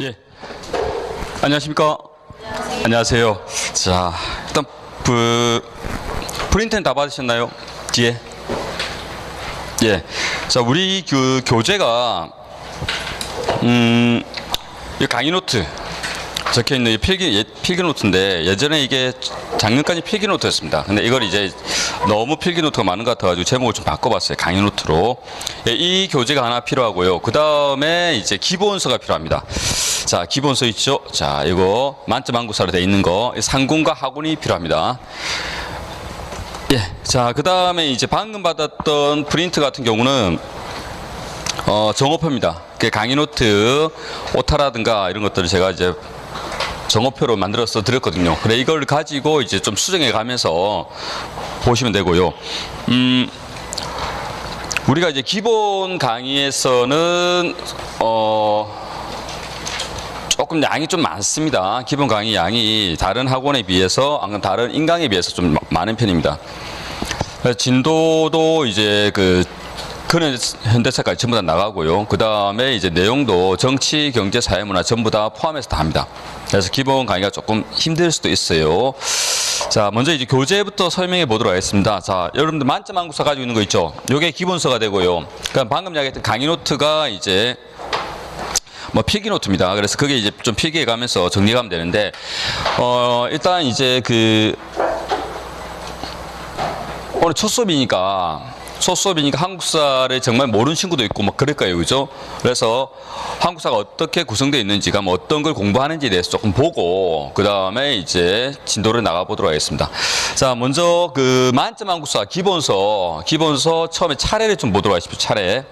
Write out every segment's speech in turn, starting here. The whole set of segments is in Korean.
예. 안녕하십니까? 안녕하세요. 자, 일단 프린트는 다 받으셨나요? 뒤에? 예. 자, 우리 그 교재가 이 강의 노트 적혀 있는 이 필기 노트인데, 예전에 이게 작년까지 필기 노트였습니다. 근데 이걸 이제 너무 필기 노트가 많은 것 같아가지고 제목을 좀 바꿔봤어요. 강의 노트로. 예, 이 교재가 하나 필요하고요. 그 다음에 이제 기본서가 필요합니다. 자, 기본서 있죠? 자, 이거 만점 한국사로 되어 있는 거, 상군과 하군이 필요합니다. 예. 자, 그 다음에 이제 방금 받았던 프린트 같은 경우는 정오표입니다. 강의 노트, 오타라든가 이런 것들을 제가 이제 정오표로 만들어서 드렸거든요. 그래, 이걸 가지고 이제 좀 수정해 가면서 보시면 되고요. 우리가 이제 기본 강의에서는 조금 양이 좀 많습니다. 기본 강의 양이 다른 학원에 비해서, 다른 인강에 비해서 좀 많은 편입니다. 진도도 이제 그런 현대사까지 전부 다 나가고요. 그 다음에 이제 내용도 정치, 경제, 사회문화 전부 다 포함해서 다 합니다. 그래서 기본 강의가 조금 힘들 수도 있어요. 자, 먼저 이제 교재부터 설명해 보도록 하겠습니다. 자, 여러분들 만점 한국사 가지고 있는 거 있죠? 요게 기본서가 되고요. 그럼 방금 이야기했던 강의 노트가 이제 필기 노트입니다. 그래서 그게 이제 좀 필기해 가면서 정리하면 되는데, 일단 이제 오늘 첫 수업이니까 한국사를 정말 모르는 친구도 있고 그럴 거예요. 그죠? 그래서 한국사가 어떻게 구성되어 있는지가 어떤 걸 공부하는지에 대해서 조금 보고, 그 다음에 이제 진도를 나가 보도록 하겠습니다. 자, 먼저 만점 한국사 기본서 처음에 차례를 좀 보도록 하십시오. 차례.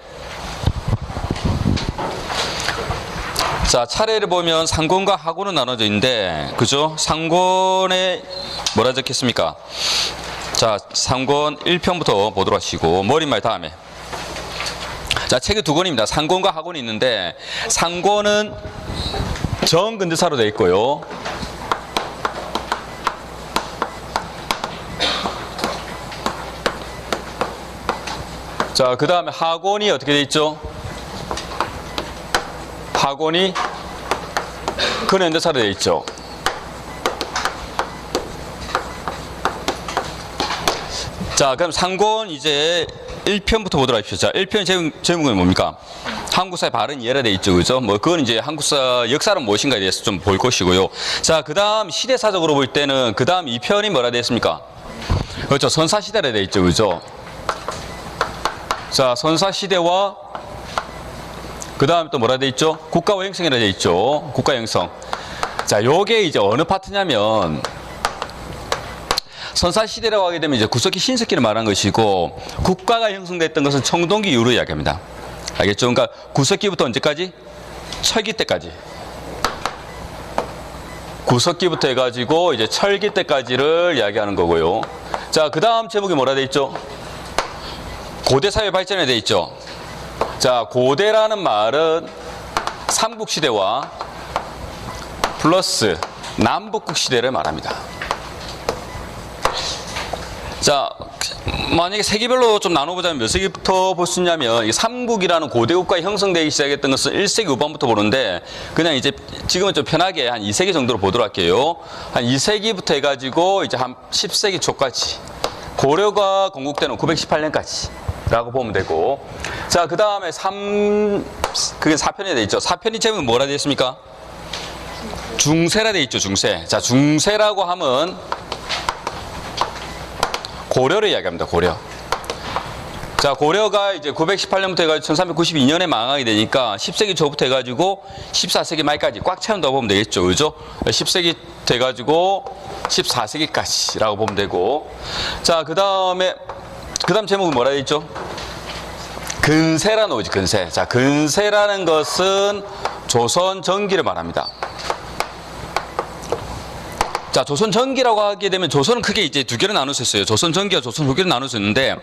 자, 차례를 보면 상권과 하고는 나눠져 있는데, 그죠? 상권에 뭐라 적혔습니까? 자, 상권 1편부터 보도록 하시고, 머릿말 다음에. 자, 책이 두 권입니다. 상권과 하권이 있는데, 상권은 정근대사로 되어 있고요. 자, 그 다음에 하권이 어떻게 되어 있죠? 하권이 근현대사로 되어 있죠. 자, 그럼 상권 이제 1편부터 보도록 하십시오. 자, 1편 제목은 뭡니까? 한국사의 바른 이해라 되어 있죠. 그죠? 그건 이제 한국사 역사는 무엇인가에 대해서 좀 볼 것이고요. 자, 그 다음 시대사적으로 볼 때는 그 다음 2편이 뭐라 되어 있습니까? 그렇죠. 선사시대라 되어 있죠. 그죠? 자, 선사시대와 그 다음에 또 뭐라 되어 있죠? 국가와 형성이라 되어 있죠. 국가 형성. 자, 요게 이제 어느 파트냐면, 선사시대라고 하게 되면 이제 구석기 신석기를 말한 것이고, 국가가 형성됐던 것은 청동기 이후로 이야기합니다. 알겠죠? 그러니까 구석기부터 언제까지? 철기 때까지. 구석기부터 해가지고 이제 철기 때까지를 이야기하는 거고요. 자, 그 다음 제목이 뭐라 되어 있죠? 고대사회 발전에 되어 있죠. 자, 고대라는 말은 삼국시대와 플러스 남북국 시대를 말합니다. 자, 만약에 세기별로 좀 나눠보자면 몇 세기부터 볼 수 있냐면, 삼국이라는 고대국가가 형성되기 시작했던 것은 1세기 후반부터 보는데, 그냥 이제 지금은 좀 편하게 한 2세기 정도로 보도록 할게요. 한 2세기부터 해가지고 이제 한 10세기 초까지, 고려가 건국되는 918년까지 라고 보면 되고, 자, 그 다음에 그게 4편이 되어 있죠. 4편이 제목은 뭐라 되어 있습니까? 중세라 되어 있죠. 중세. 자, 중세라고 하면 고려를 이야기합니다. 고려. 자, 고려가 이제 918년부터 해가지고 1392년에 망하게 되니까 10세기 초부터 해가지고 14세기 말까지 꽉 채운다고 보면 되겠죠. 그죠? 10세기 돼가지고 14세기까지라고 보면 되고, 자, 그 다음 제목은 뭐라 되어 있죠? 근세라 나오지, 근세. 자, 근세라는 것은 조선 전기를 말합니다. 자, 조선 전기라고 하게 되면, 조선은 크게 이제 두 개로 나눌 수 있어요. 조선 전기와 조선 후기로 나눌 수 있는데,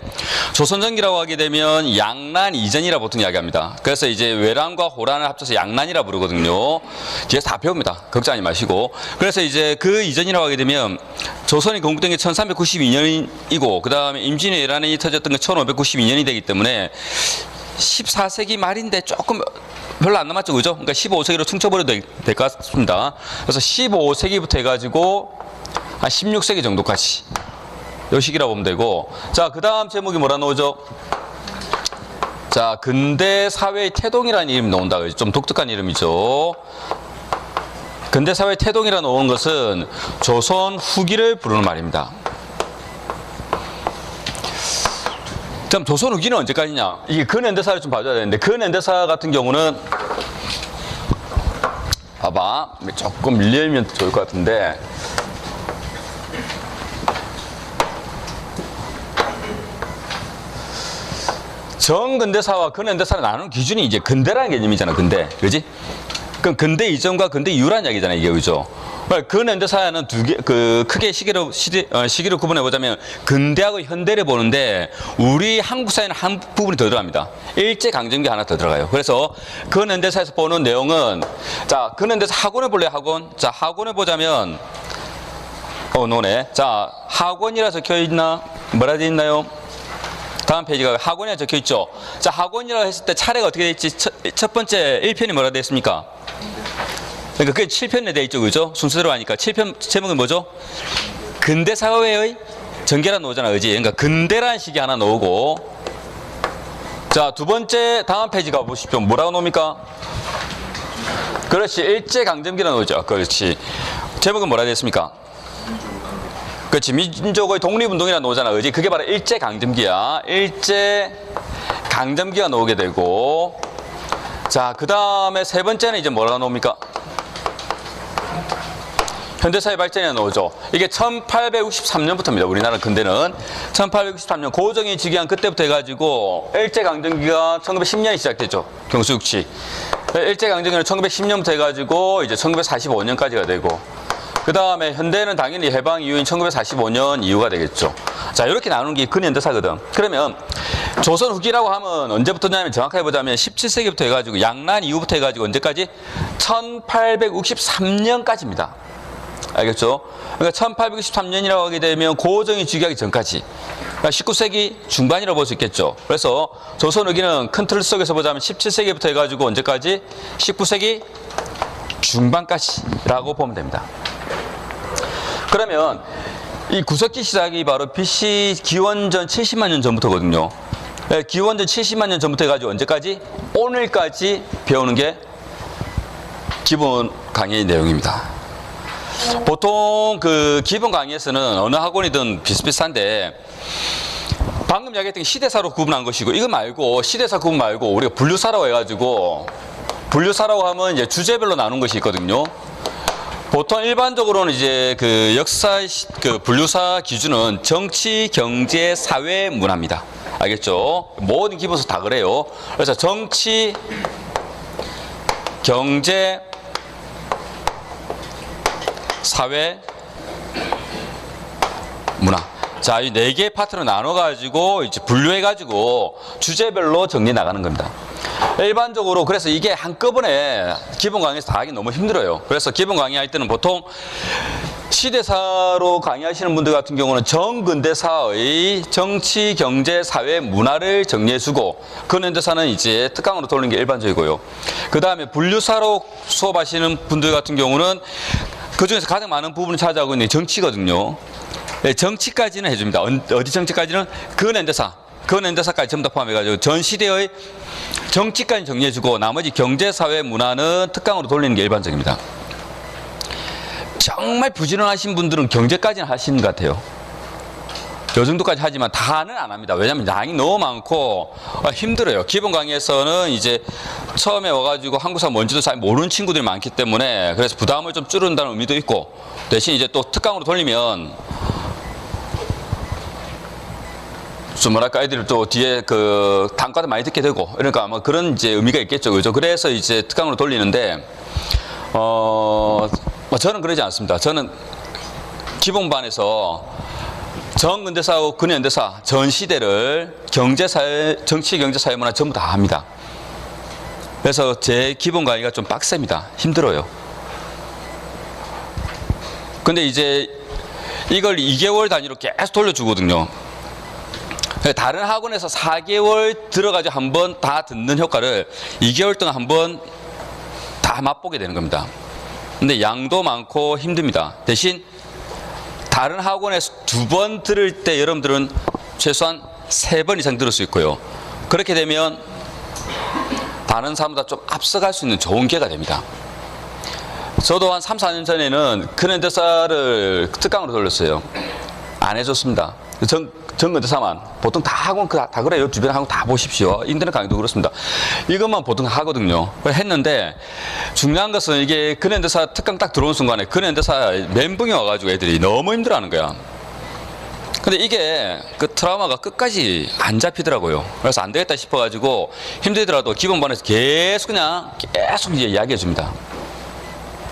조선 전기라고 하게 되면 양난 이전이라 보통 이야기합니다. 그래서 이제 외란과 호란을 합쳐서 양난이라 부르거든요. 뒤에서 다 배웁니다. 걱정하지 마시고. 그래서 이제 그 이전이라고 하게 되면, 조선이 건국된 게 1392년이고, 그 다음에 임진왜란이 외란이 터졌던 게 1592년이 되기 때문에 14세기 말인데 조금 별로 안 남았죠, 그죠? 그러니까 15세기로 퉁쳐버려도 될 것 같습니다. 그래서 15세기부터 해가지고 한 16세기 정도까지 요 시기라고 보면 되고, 자, 그 다음 제목이 뭐라 나오죠? 자, 근대 사회의 태동이라는 이름이 나온다. 좀 독특한 이름이죠. 근대 사회의 태동이라 나오는 것은 조선 후기를 부르는 말입니다. 그럼 조선 후기는 언제까지냐? 이게 근현대사를 좀 봐줘야 되는데, 근현대사 같은 경우는 봐봐, 조금 밀리면 좋을 것 같은데, 정근대사와 근현대사를 나누는 기준이 이제 근대라는 개념이잖아. 근대, 그지? 그럼 근대 이전과 근대 이후라는 이야기잖아, 이게. 그죠? 근현대사는 크게 시기를 구분해 보자면 근대하고 현대를 보는데, 우리 한국 사회는 한 부분이 더 들어갑니다. 일제강점기 하나 더 들어가요. 그래서 근현대사에서 보는 내용은, 자, 근현대사 학원을 볼래요, 학원? 자, 학원을 보자면, 노네. 자, 학원이라 적혀 있나? 뭐라 되어 있나요? 다음 페이지가 학원이라 적혀 있죠. 자, 학원이라고 했을 때 차례가 어떻게 되어 있지? 첫 번째 1편이 뭐라 되어 있습니까? 그러니까 그게 7편에 되어 있죠, 그죠? 순서대로 하니까 7편 제목은 뭐죠? 근대 사회의 전개라 나오잖아, 그지? 그러니까 근대라는 식이 하나 나오고, 자, 두 번째 다음 페이지 가 보십시오. 뭐라고 나옵니까? 그렇지, 일제강점기라 나오죠. 그렇지. 제목은 뭐라 되어 있습니까? 그렇지, 민족의 독립운동이라 나오잖아, 그지? 그게 바로 일제강점기야. 일제강점기가 나오게 되고, 자, 그 다음에 세 번째는 이제 뭐라고 나옵니까? 현대사회 발전이 나오죠. 이게 1863년부터입니다. 우리나라 근대는 1863년 고종이 즉위한 그때부터 해가지고 일제강점기가 1910년에 시작됐죠. 경수육치. 일제강점기는 1910년부터 해가지고 이제 1945년까지가 되고, 그 다음에 현대는 당연히 해방 이후인 1945년 이후가 되겠죠. 자, 이렇게 나누는 게 근현대사거든. 그러면 조선 후기라고 하면 언제부터냐면, 정확하게 보자면 17세기부터 해가지고 양난 이후부터 해가지고 언제까지? 1863년까지입니다. 알겠죠? 그러니까 1863년이라고 하게 되면 고종이 즉위하기 전까지, 그러니까 19세기 중반이라고 볼 수 있겠죠. 그래서 조선 후기는 큰 틀 속에서 보자면 17세기부터 해가지고 언제까지? 19세기 중반까지라고 보면 됩니다. 그러면 이 구석기 시작이 바로 BC 기원전 70만 년 전부터거든요. 기원전 70만 년 전부터 해가지고 언제까지? 오늘까지 배우는 게 기본 강의 내용입니다. 보통 그 기본 강의에서는 어느 학원이든 비슷비슷한데, 방금 이야기했던 게 시대사로 구분한 것이고, 이거 말고 시대사 구분 말고 우리가 분류사라고 해가지고, 분류사라고 하면 이제 주제별로 나눈 것이 있거든요. 보통 일반적으로는 이제 그 역사 그 분류사 기준은 정치, 경제, 사회, 문화입니다. 알겠죠? 모든 기본서 다 그래요. 그래서 정치, 경제, 사회, 문화. 자, 이 4개의 파트로 나눠가지고 이제 분류해가지고 주제별로 정리해 나가는 겁니다. 일반적으로 그래서 이게 한꺼번에 기본 강의에서 다 하기 너무 힘들어요. 그래서 기본 강의할 때는 보통 시대사로 강의하시는 분들 같은 경우는 정근대사의 정치, 경제, 사회, 문화를 정리해주고, 근현대사는 이제 특강으로 돌리는 게 일반적이고요. 그 다음에 분류사로 수업하시는 분들 같은 경우는 그 중에서 가장 많은 부분을 차지하고 있는 게 정치거든요. 네, 정치까지는 해줍니다. 어디 정치까지는? 근현대사까지 전부 다 포함해가지고 전 시대의 정치까지 정리해주고, 나머지 경제, 사회, 문화는 특강으로 돌리는 게 일반적입니다. 정말 부지런하신 분들은 경제까지는 하시는 것 같아요. 요 정도까지 하지만 다는 안 합니다. 왜냐하면 양이 너무 많고 힘들어요. 기본 강의에서는 이제 처음에 와가지고 한국사 뭔지도 잘 모르는 친구들이 많기 때문에, 그래서 부담을 좀 줄인다는 의미도 있고, 대신 이제 또 특강으로 돌리면 좀 뭐랄까, 애들이 또 뒤에 그 단가도 많이 듣게 되고, 그러니까 아마 그런 이제 의미가 있겠죠. 그죠? 그래서 이제 특강으로 돌리는데, 저는 그러지 않습니다. 저는 기본반에서 정근대사하고 근현대사 전 시대를 정치, 경제, 사회, 문화 전부 다 합니다. 그래서 제 기본 강의가 좀 빡셉니다. 힘들어요. 근데 이제 이걸 2개월 단위로 계속 돌려주거든요. 다른 학원에서 4개월 들어가지고 한번 다 듣는 효과를 2개월 동안 한번 다 맛보게 되는 겁니다. 근데 양도 많고 힘듭니다. 대신 다른 학원에서 2번 들을 때 여러분들은 최소한 3번 이상 들을 수 있고요. 그렇게 되면 다른 사람보다 좀 앞서갈 수 있는 좋은 기회가 됩니다. 저도 한 3, 4년 전에는 근현대사를 특강으로 돌렸어요. 안 해줬습니다. 정근대사만. 보통 다 학원 다 그래요. 주변 학원 다 보십시오. 인터넷 강의도 그렇습니다. 이것만 보통 하거든요. 했는데 중요한 것은 이게 근현대사 특강 딱 들어온 순간에 근현대사 멘붕이 와가지고 애들이 너무 힘들어하는 거야. 근데 이게 그 트라우마가 끝까지 안 잡히더라고요. 그래서 안 되겠다 싶어가지고 힘들더라도 기본반에서 계속 이제 이야기해 줍니다.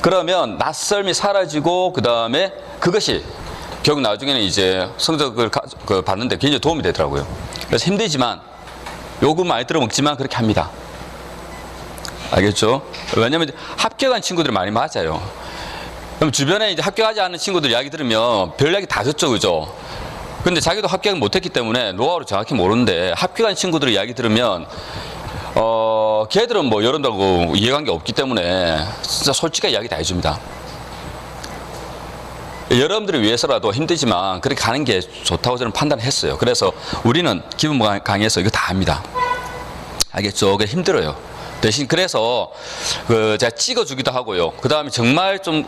그러면 낯설미 사라지고 그 다음에 그것이 결국 나중에는 이제 성적을 받는데 굉장히 도움이 되더라고요. 그래서 힘들지만 요금 많이 들어먹지만 그렇게 합니다. 알겠죠? 왜냐면 합격한 친구들이 많이 맞아요. 그럼 주변에 이제 합격하지 않은 친구들 이야기 들으면 별 이야기 다 듣죠, 그죠? 근데 자기도 합격을 못했기 때문에 노하우를 정확히 모르는데 합격한 친구들 이야기 들으면 걔들은 뭐 여러분들하고 이해관계 없기 때문에 진짜 솔직하게 이야기 다 해줍니다. 여러분들을 위해서라도 힘들지만 그렇게 가는 게 좋다고 저는 판단했어요. 그래서 우리는 기본 강의에서 이거 다 합니다. 알겠죠? 그게 힘들어요. 대신 그래서 제가 찍어주기도 하고요. 그 다음에 정말 좀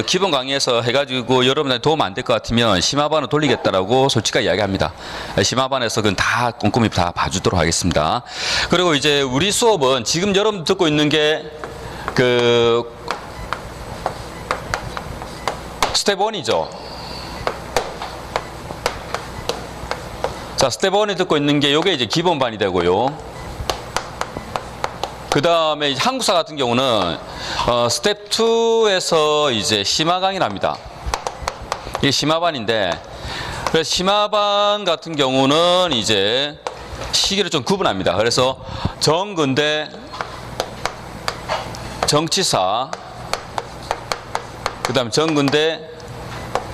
기본 강의에서 해가지고 여러분한테 도움 안 될 것 같으면 심화반을 돌리겠다라고 솔직하게 이야기합니다. 심화반에서 그건 다 꼼꼼히 다 봐주도록 하겠습니다. 그리고 이제 우리 수업은 지금 여러분 듣고 있는 게 스텝 1이죠. 자, 스텝 1이 듣고 있는 게 요게 이제 기본반이 되고요. 그 다음에 한국사 같은 경우는 스텝 2에서 이제 심화 강의를 합니다. 이게 심화반인데, 그래서 심화반 같은 경우는 이제 시기를 좀 구분합니다. 그래서 정근대, 정치사, 그 다음에 정근대,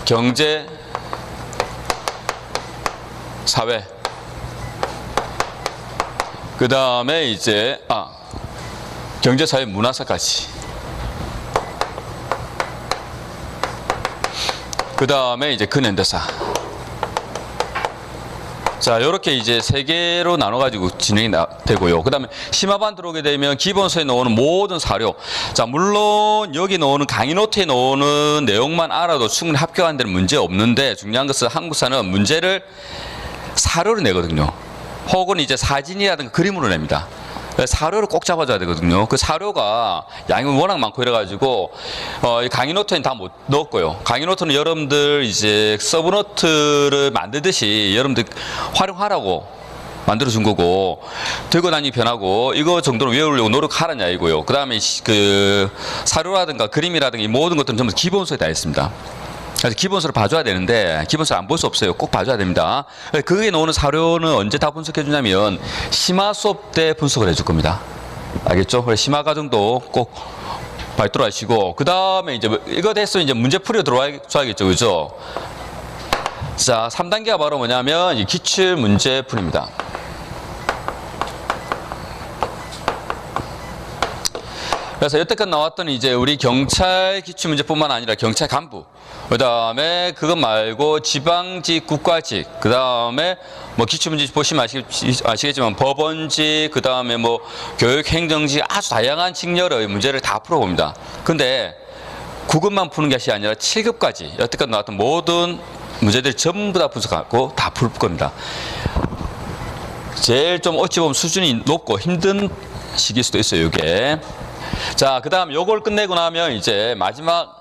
경제, 사회, 그 다음에 이제 경제, 사회, 문화사까지. 그 다음에 이제 근현대사. 자, 요렇게 이제 3개로 나눠가지고 진행이 되고요. 그 다음에 심화반 들어오게 되면 기본서에 나오는 모든 사료. 자, 물론 여기 나오는 강의 노트에 나오는 내용만 알아도 충분히 합격하는 데는 문제 없는데 중요한 것은 한국사는 문제를 사료로 내거든요. 혹은 이제 사진이라든가 그림으로 냅니다. 사료를 꼭 잡아줘야 되거든요. 그 사료가 양이 워낙 많고 이래가지고 강의 노트에는 다 못 넣었고요. 강의 노트는 여러분들 이제 서브노트를 만들듯이 여러분들 활용하라고 만들어준 거고 들고 다니기 편하고 이거 정도는 외우려고 노력하라는 이야기고요. 그 다음에 사료라든가 그림이라든가 이 모든 것들은 전부 기본서에 다 있습니다. 그래서 기본서를 봐줘야 되는데 기본서를 안 볼 수 없어요. 꼭 봐줘야 됩니다. 그게 나오는 사료는 언제 다 분석해 주냐면 심화 수업 때 분석을 해줄 겁니다. 알겠죠? 그래서 심화 과정도 꼭 발도록 하시고 그 다음에 이제 이거 됐으면 이제 문제풀이로 들어와야겠죠, 그죠? 자, 3단계가 바로 뭐냐면 이 기출 문제풀이입니다. 그래서 여태껏 나왔던 이제 우리 경찰 기출문제뿐만 아니라 경찰 간부, 그 다음에 그것 말고 지방직, 국가직, 그 다음에 뭐 기출문제 보시면 아시겠지만 법원직, 그 다음에 뭐 교육행정직 아주 다양한 직렬의 문제를 다 풀어봅니다. 근데 9급만 푸는 것이 아니라 7급까지 여태껏 나왔던 모든 문제들 전부 다 분석하고 다 풀 겁니다. 제일 좀 어찌 보면 수준이 높고 힘든 시기일 수도 있어요, 이게. 자, 그 다음 요걸 끝내고 나면 이제 마지막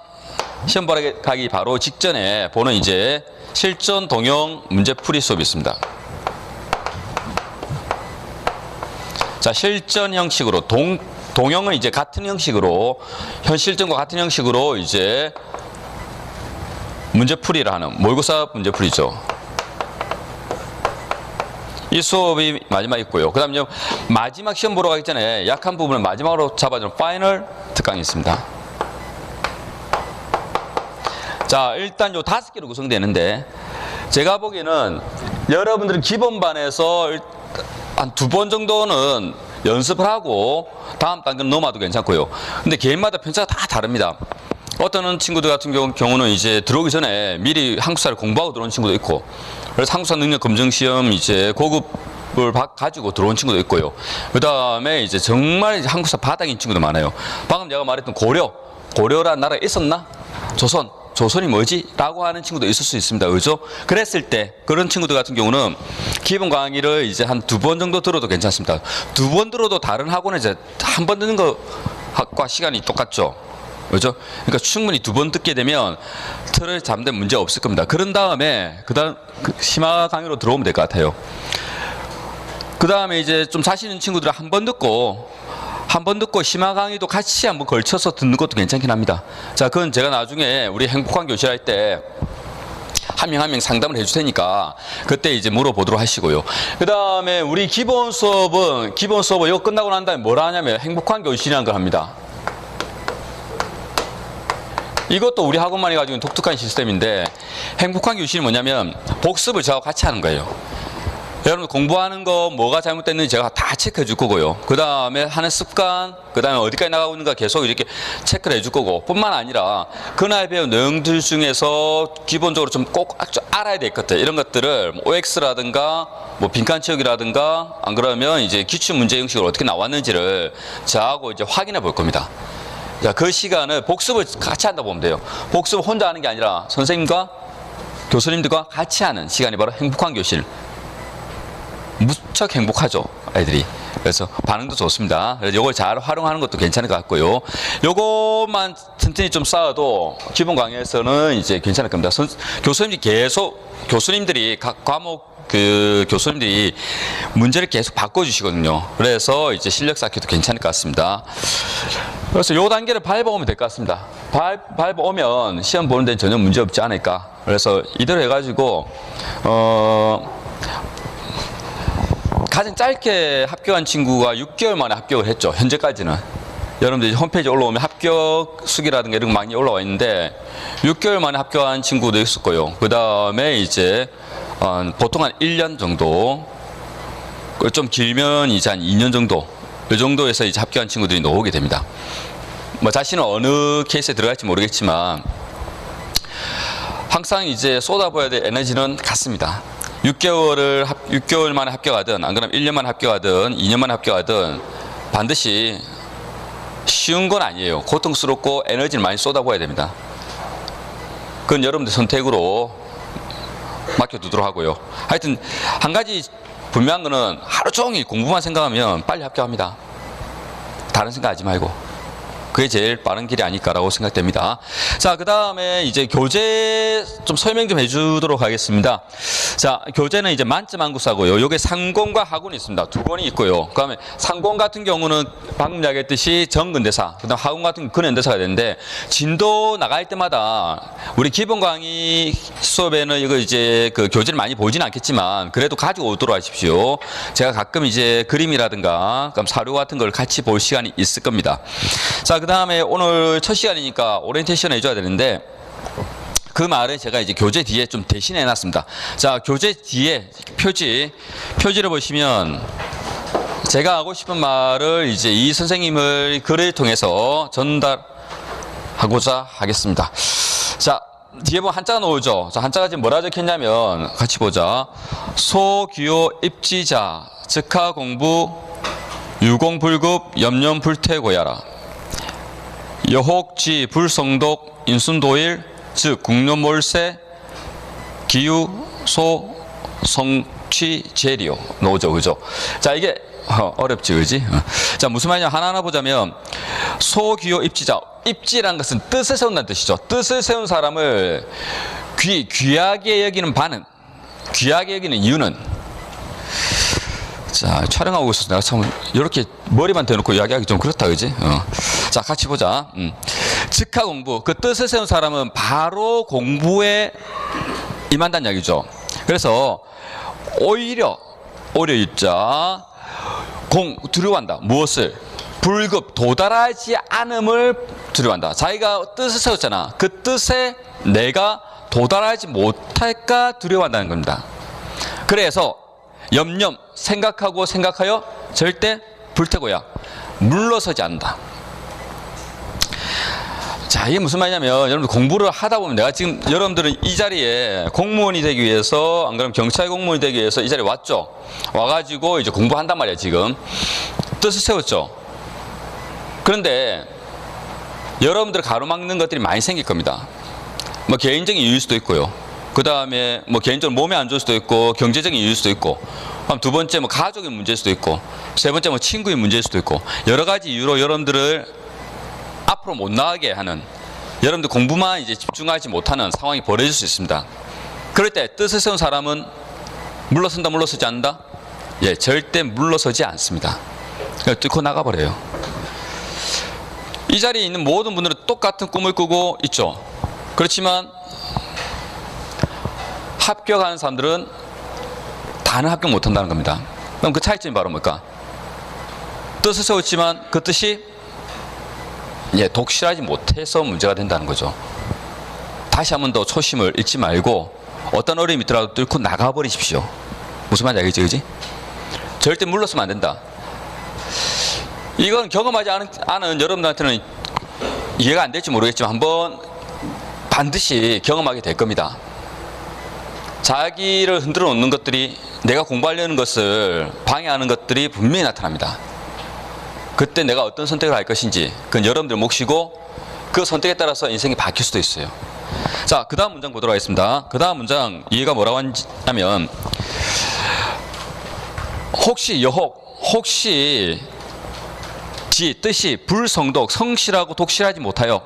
시험 보러 가기 바로 직전에 보는 이제 실전 동영 문제풀이 수업이 있습니다. 자, 실전 형식으로 동영은 이제 같은 형식으로 현실전과 같은 형식으로 이제 문제풀이를 하는 모의고사 문제풀이죠. 이 수업이 마지막 있고요. 그 다음에 마지막 시험 보러 가기 전에 약한 부분을 마지막으로 잡아주는 파이널 특강이 있습니다. 자, 일단 요 5개로 구성되는데 제가 보기에는 여러분들은 기본반에서 한 2번 정도는 연습을 하고 다음 단계는 넘어도 괜찮고요. 근데 개인마다 편차가 다 다릅니다. 어떤 친구들 같은 경우는 이제 들어오기 전에 미리 한국사를 공부하고 들어온 친구도 있고, 그래서 한국사 능력 검정 시험 이제 고급을 가지고 들어온 친구도 있고요. 그 다음에 이제 정말 한국사 바닥인 친구도 많아요. 방금 제가 말했던 고려라는 나라가 있었나? 조선이 뭐지? 라고 하는 친구도 있을 수 있습니다. 그죠? 그랬을 때, 그런 친구들 같은 경우는 기본 강의를 이제 한 2번 정도 들어도 괜찮습니다. 2번 들어도 다른 학원에 이제 한 번 듣는 것과 시간이 똑같죠. 그죠? 그러니까 충분히 2번 듣게 되면 틀을 잡는 문제 없을 겁니다. 그런 다음에, 심화 강의로 들어오면 될 것 같아요. 그 다음에 이제 좀 자신 있는 친구들은 한 번 듣고 심화 강의도 같이 한번 걸쳐서 듣는 것도 괜찮긴 합니다. 자, 그건 제가 나중에 우리 행복한 교실 할 때 한 명 한 명 상담을 해줄 테니까 그때 이제 물어보도록 하시고요. 그 다음에 우리 기본 수업은 이거 끝나고 난 다음에 뭘 하냐면 행복한 교실이라는 걸 합니다. 이것도 우리 학원만이 가지고 있는 독특한 시스템인데, 행복한 교실이 뭐냐면 복습을 저하고 같이 하는 거예요. 여러분 공부하는 거 뭐가 잘못됐는지 제가 다 체크해 줄 거고요. 그 다음에 하는 습관, 그 다음에 어디까지 나가고 있는가 계속 이렇게 체크를 해줄 거고, 뿐만 아니라 그날 배운 내용들 중에서 기본적으로 좀 꼭 알아야 될 것들, 이런 것들을 OX라든가 뭐 빈칸 채우기라든가, 안 그러면 이제 기출 문제 형식으로 어떻게 나왔는지를 저하고 이제 확인해 볼 겁니다. 자, 그 시간을 복습을 같이 한다 보면 돼요. 복습을 혼자 하는 게 아니라 선생님과 교수님들과 같이 하는 시간이 바로 행복한 교실. 무척 행복하죠, 애들이. 그래서 반응도 좋습니다. 그래서 이걸 잘 활용하는 것도 괜찮을 것 같고요. 요것만 튼튼히 좀 쌓아도 기본 강의에서는 이제 괜찮을 겁니다. 교수님들이 각 과목 교수님들이 문제를 계속 바꿔주시거든요. 그래서 이제 실력 쌓기도 괜찮을 것 같습니다. 그래서 요 단계를 밟아오면 될 것 같습니다. 밟아오면 시험 보는 데는 전혀 문제 없지 않을까. 그래서 이대로 해가지고, 가장 짧게 합격한 친구가 6개월 만에 합격을 했죠. 현재까지는. 여러분들 홈페이지 올라오면 합격 수기라든가 이런 거 많이 올라와 있는데, 6개월 만에 합격한 친구도 있었고요. 그 다음에 이제 보통 한 1년 정도, 좀 길면 이제 한 2년 정도, 이 정도에서 이제 합격한 친구들이 나오게 됩니다. 뭐 자신은 어느 케이스에 들어갈지 모르겠지만 항상 이제 쏟아부어야 될 에너지는 같습니다. 6개월 만에 합격하든, 안 그러면 1년 만에 합격하든, 2년 만에 합격하든 반드시 쉬운 건 아니에요. 고통스럽고 에너지를 많이 쏟아부어야 됩니다. 그건 여러분들 선택으로 맡겨두도록 하고요. 하여튼 한 가지 분명한 거는 하루 종일 공부만 생각하면 빨리 합격합니다. 다른 생각하지 말고. 그게 제일 빠른 길이 아닐까라고 생각됩니다. 자, 그 다음에 이제 교재 좀 설명 좀 해주도록 하겠습니다. 자, 교재는 이제 만점 한국사고요. 요게 상공과 하군이 있습니다. 2권이 있고요. 그 다음에 상공 같은 경우는 방금 이야기했듯이 정근대사, 그 다음 하군 같은 경우는 근현대사가 되는데, 진도 나갈 때마다 우리 기본 강의 수업에는 이거 이제 그 교재를 많이 보지는 않겠지만 그래도 가지고 오도록 하십시오. 제가 가끔 이제 그림이라든가 사료 같은 걸 같이 볼 시간이 있을 겁니다. 자, 그 다음에 오늘 첫 시간이니까 오리엔테이션 해줘야 되는데, 그 말을 제가 이제 교재 뒤에 좀 대신해 놨습니다. 자, 교재 뒤에 표지를 보시면 제가 하고 싶은 말을 이제 이 선생님의 글을 통해서 전달하고자 하겠습니다. 자, 뒤에 보면 한자가 나오죠. 자, 한자가 지금 뭐라 적혔냐면 같이 보자. 소규호 입지자 즉하공부 유공불급 염려불태고야라. 여혹지 불성독 인순도일 즉 국론몰세 기유소 성취재리요 나오죠. 그죠? 자, 이게 어렵지, 그지? 자, 무슨 말이냐 하나하나 보자면, 소규호 입지자, 입지라는 것은 뜻을 세운다는 뜻이죠. 뜻을 세운 사람을 귀하게 여기는 반은, 귀하게 여기는 이유는, 자, 촬영하고 있어서 내가 참 이렇게 머리만 대놓고 이야기하기 좀 그렇다, 그지? 자, 같이 보자. 즉하 공부, 그 뜻을 세운 사람은 바로 공부에 임한다는 이야기죠. 그래서 오히려 입자 두려워한다. 무엇을? 불급, 도달하지 않음을 두려워한다. 자기가 뜻을 세웠잖아. 그 뜻에 내가 도달하지 못할까 두려워한다는 겁니다. 그래서 염염 생각하고 생각하여 절대 불태고야 물러서지 않는다. 자, 이게 무슨 말이냐면 여러분들 공부를 하다 보면 내가 지금 여러분들은 이 자리에 공무원이 되기 위해서 안 그러면 경찰 공무원이 되기 위해서 이 자리에 왔죠. 와가지고 이제 공부한단 말이야. 지금 뜻을 세웠죠. 그런데 여러분들 가로막는 것들이 많이 생길 겁니다. 뭐 개인적인 이유일 수도 있고요. 그 다음에 뭐 개인적으로 몸이 안 좋을 수도 있고 경제적인 이유일 수도 있고 두 번째 뭐 가족의 문제일 수도 있고 세 번째 뭐 친구의 문제일 수도 있고 여러 가지 이유로 여러분들을 앞으로 못 나가게 하는 여러분들 공부만 이제 집중하지 못하는 상황이 벌어질 수 있습니다. 그럴 때 뜻을 세운 사람은 물러선다 물러서지 않는다? 예, 절대 물러서지 않습니다. 그냥 뚫고 나가버려요. 이 자리에 있는 모든 분들은 똑같은 꿈을 꾸고 있죠. 그렇지만 합격하는 사람들은 다는 합격 못한다는 겁니다. 그럼 그 차이점이 바로 뭘까? 뜻을 세웠지만 그 뜻이 독실하지 못해서 문제가 된다는 거죠. 다시 한 번 더 초심을 잃지 말고 어떤 어려움이 있더라도 뚫고 나가버리십시오. 무슨 말인지 알겠지? 그지? 절대 물러서면 안 된다. 이건 경험하지 않은 여러분들한테는 이해가 안 될지 모르겠지만 한번 반드시 경험하게 될 겁니다. 자기를 흔들어 놓는 것들이 내가 공부하려는 것을 방해하는 것들이 분명히 나타납니다. 그때 내가 어떤 선택을 할 것인지 그건 여러분들 몫이고 그 선택에 따라서 인생이 바뀔 수도 있어요. 자, 그 다음 문장 보도록 하겠습니다. 그 다음 문장 이해가 뭐라고 하냐면 혹시 여혹 혹시 지 뜻이 불성독 성실하고 독실하지 못하여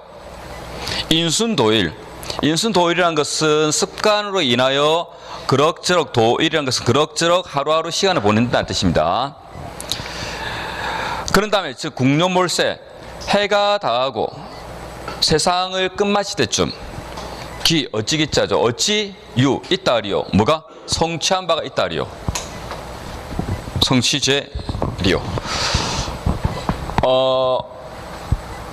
인순도일 인순도일이라는 것은 습관으로 인하여 그럭저럭 도일이라는 것은 그럭저럭 하루하루 시간을 보낸다는 뜻입니다. 그런 다음에 즉 국룡몰세 해가 다하고 세상을 끝마칠 때쯤 기 어찌 기자죠. 어찌 유 있다리요. 뭐가 성취한 바가 있다리요. 성취죄리요.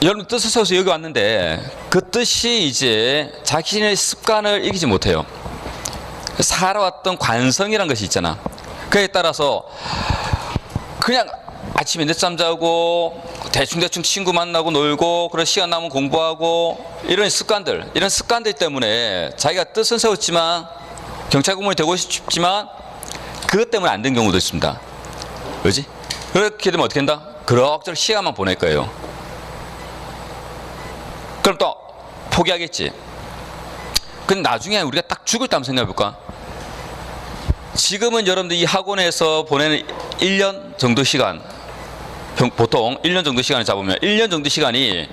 여러분 뜻을 세워서 여기 왔는데 그 뜻이 이제 자신의 습관을 이기지 못해요. 살아왔던 관성이란 것이 있잖아. 그에 따라서 그냥 아침에 늦잠 자고 대충 친구 만나고 놀고 그런 시간 남으면 공부하고 이런 습관들 때문에 자기가 뜻은 세웠지만 경찰 공무원이 되고 싶지만 그것 때문에 안 된 경우도 있습니다. 그렇지? 그렇게 되면 어떻게 된다? 그럭저럭 시간만 보낼 거예요. 그럼 또 포기하겠지. 근데 나중에 우리가 딱 죽을 때 한번 생각해 볼까? 지금은 여러분들 이 학원에서 보내는 1년 정도 시간, 보통 1년 정도 시간을 잡으면 1년 정도 시간이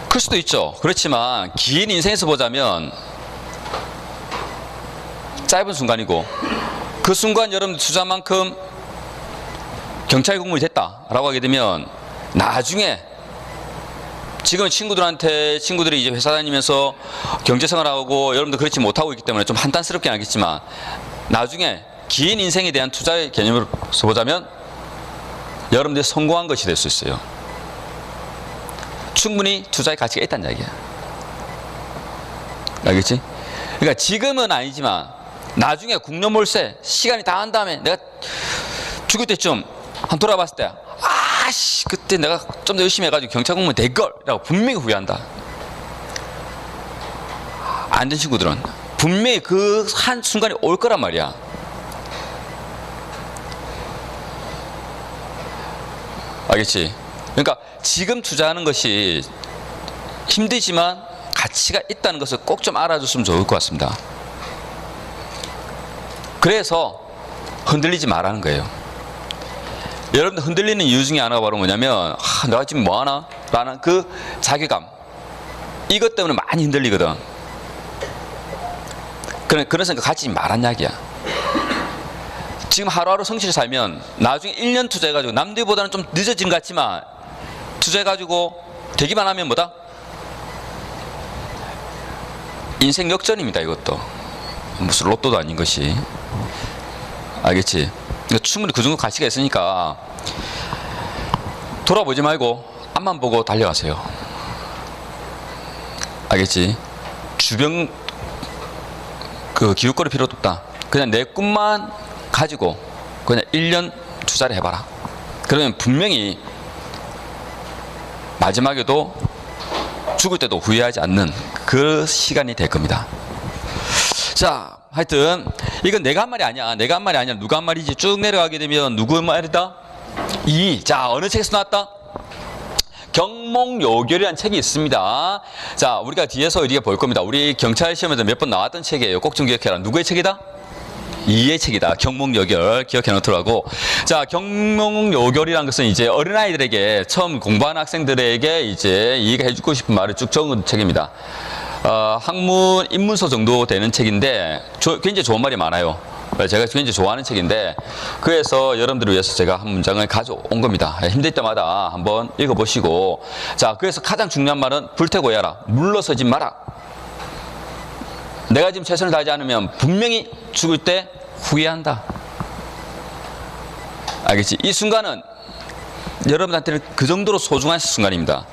클 수도 있죠. 그렇지만 긴 인생에서 보자면 짧은 순간이고 그 순간 여러분들 투자한 만큼 경찰 공무원이 됐다라고 하게 되면 나중에 지금 친구들이 이제 회사 다니면서 경제생활하고 여러분들 그렇지 못하고 있기 때문에 좀 한탄스럽긴 하겠지만 나중에 긴 인생에 대한 투자의 개념으로서 보자면 여러분들이 성공한 것이 될 수 있어요. 충분히 투자의 가치가 있다는 이야기야. 알겠지? 그러니까 지금은 아니지만 나중에 국려몰세 시간이 다 한 다음에 내가 죽을 때쯤 한 돌아봤을 때 아씨 그때 내가 좀 더 열심히 해가지고 경찰 공무원 될걸 라고 분명히 후회한다. 안 된 친구들은 분명히 그 한 순간이 올 거란 말이야. 알겠지? 그러니까 지금 투자하는 것이 힘들지만 가치가 있다는 것을 꼭 좀 알아줬으면 좋을 것 같습니다. 그래서 흔들리지 말라는 거예요. 여러분들 흔들리는 이유 중에 하나가 바로 뭐냐면 내가 지금 뭐하나? 라는 그 자괴감, 이것 때문에 많이 흔들리거든. 그런 생각 가지지 말란 이야기야. 지금 하루하루 성실히 살면 나중에 1년 투자해가지고 남들보다는 좀 늦어진 것 같지만 투자해가지고 되기만 하면 뭐다? 인생 역전입니다. 이것도 무슨 로또도 아닌 것이. 알겠지? 그러니까 충분히 그 정도 가치가 있으니까 돌아보지 말고 앞만 보고 달려가세요. 알겠지? 주변 그 기웃거릴 필요도 없다. 그냥 내 꿈만 가지고 그냥 1년 투자를 해봐라. 그러면 분명히 마지막에도 죽을 때도 후회하지 않는 그 시간이 될 겁니다. 자, 하여튼 이건 내가 한 말이 아니야. 내가 한 말이 아니야. 누가 한 말이지? 쭉 내려가게 되면 누구 말이다? 자, 어느 책에서 나왔다? 경몽요결이라는 책이 있습니다. 자, 우리가 뒤에서 우리가 볼 겁니다. 우리 경찰 시험에서 몇 번 나왔던 책이에요. 꼭 좀 기억해라. 누구의 책이다? 이의 책이다. 경몽요결 기억해 놓더라고. 자, 경몽요결이라는 것은 이제 어린아이들에게 처음 공부하는 학생들에게 이제 이해가 해주고 싶은 말을 쭉 적은 책입니다. 학문 입문서 정도 되는 책인데 굉장히 좋은 말이 많아요. 제가 굉장히 좋아하는 책인데 그래서 여러분들을 위해서 제가 한 문장을 가져온 겁니다. 힘들 때마다 한번 읽어보시고. 자, 그래서 가장 중요한 말은 불태고 해라. 물러서지 마라. 내가 지금 최선을 다하지 않으면 분명히 죽을 때 후회한다. 알겠지? 이 순간은 여러분한테는 그 정도로 소중한 순간입니다.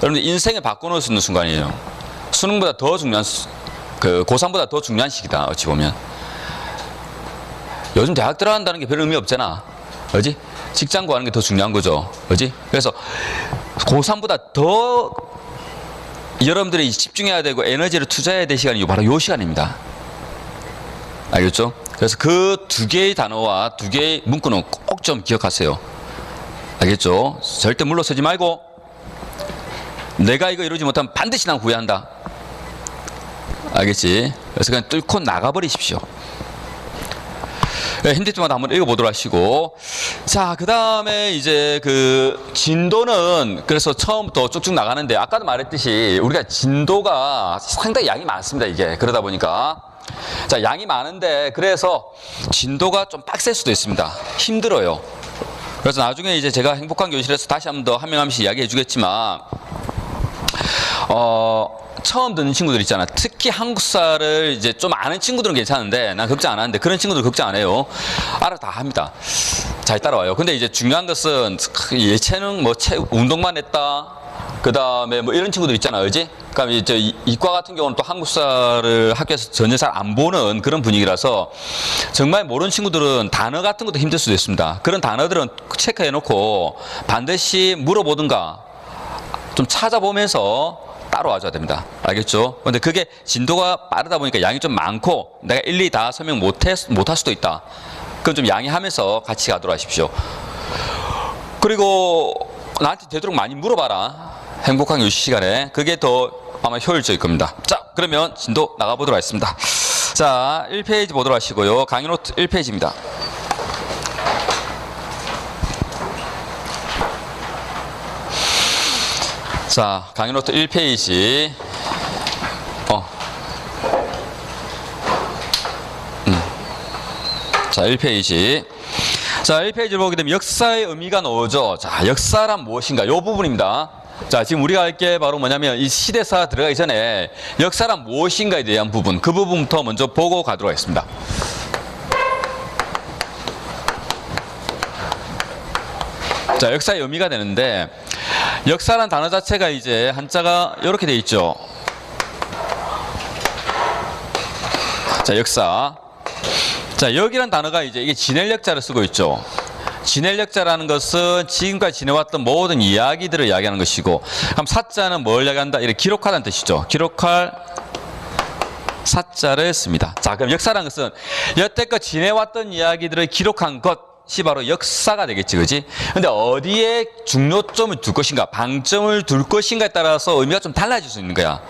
여러분들 인생을 바꿔놓을 수 있는 순간이에요. 수능보다 더 중요한, 고3보다 더 중요한 시기다. 어찌 보면. 요즘 대학 들어간다는 게 별 의미 없잖아. 그지? 직장 구하는 게 더 중요한 거죠. 그지? 그래서 고3보다 더 여러분들이 집중해야 되고 에너지를 투자해야 될 시간이 바로 이 시간입니다. 알겠죠? 그래서 그 두 개의 단어와 두 개의 문구는 꼭 좀 기억하세요. 알겠죠? 절대 물러서지 말고 내가 이거 이루지 못하면 반드시 난 후회한다. 알겠지? 그래서 그냥 뚫고 나가버리십시오. 힘들 때마다 한번 읽어보도록 하시고. 자, 그 다음에 이제 그 진도는 그래서 처음부터 쭉쭉 나가는데 아까도 말했듯이 우리가 진도가 상당히 양이 많습니다. 이게 그러다 보니까 자, 양이 많은데 그래서 진도가 좀 빡셀 수도 있습니다. 힘들어요. 그래서 나중에 이제 제가 행복한 교실에서 다시 한 번 더 한 명 한 명씩 이야기해 주겠지만 처음 듣는 친구들 있잖아. 특히 한국사를 이제 좀 아는 친구들은 괜찮은데 난 걱정 안 하는데 그런 친구들 걱정 안 해요. 알아 다 합니다. 잘 따라와요. 근데 이제 중요한 것은 예체능 뭐 운동만 했다. 그 다음에 뭐 이런 친구들 있잖아. 그지? 그러니까 이제 이과 같은 경우는 또 한국사를 학교에서 전혀 잘 안 보는 그런 분위기라서 정말 모르는 친구들은 단어 같은 것도 힘들 수도 있습니다. 그런 단어들은 체크해 놓고 반드시 물어보든가 좀 찾아보면서 따로 와줘야 됩니다. 알겠죠? 근데 그게 진도가 빠르다 보니까 양이 좀 많고 내가 일일이 다 설명 못할 수도 있다. 그건 좀 양해하면서 같이 가도록 하십시오. 그리고 나한테 되도록 많이 물어봐라. 행복한 교실 시간에. 그게 더 아마 효율적일 겁니다. 자, 그러면 진도 나가보도록 하겠습니다. 자, 1페이지 보도록 하시고요. 강의 노트 1페이지입니다. 자, 강의 노트 1페이지. 자, 1페이지. 자, 1페이지를 보게 되면 역사의 의미가 나오죠. 자, 역사란 무엇인가? 이 부분입니다. 자, 지금 우리가 할 게 바로 뭐냐면 이 시대사 들어가기 전에 역사란 무엇인가에 대한 부분, 그 부분부터 먼저 보고 가도록 하겠습니다. 자, 역사의 의미가 되는데 역사란 단어 자체가 이제 한자가 이렇게 돼 있죠. 자, 역사. 자, 여기란 단어가 이제 이게 진헬역자를 쓰고 있죠. 진헬역자라는 것은 지금까지 지내왔던 모든 이야기들을 이야기하는 것이고, 그럼 사자는 뭘 이야기한다? 이렇게 기록하다는 뜻이죠. 기록할 사자를 씁니다. 자, 그럼 역사라는 것은 여태껏 지내왔던 이야기들을 기록한 것이 바로 역사가 되겠지, 그지? 근데 어디에 중요점을 둘 것인가, 방점을 둘 것인가에 따라서 의미가 좀 달라질 수 있는 거야.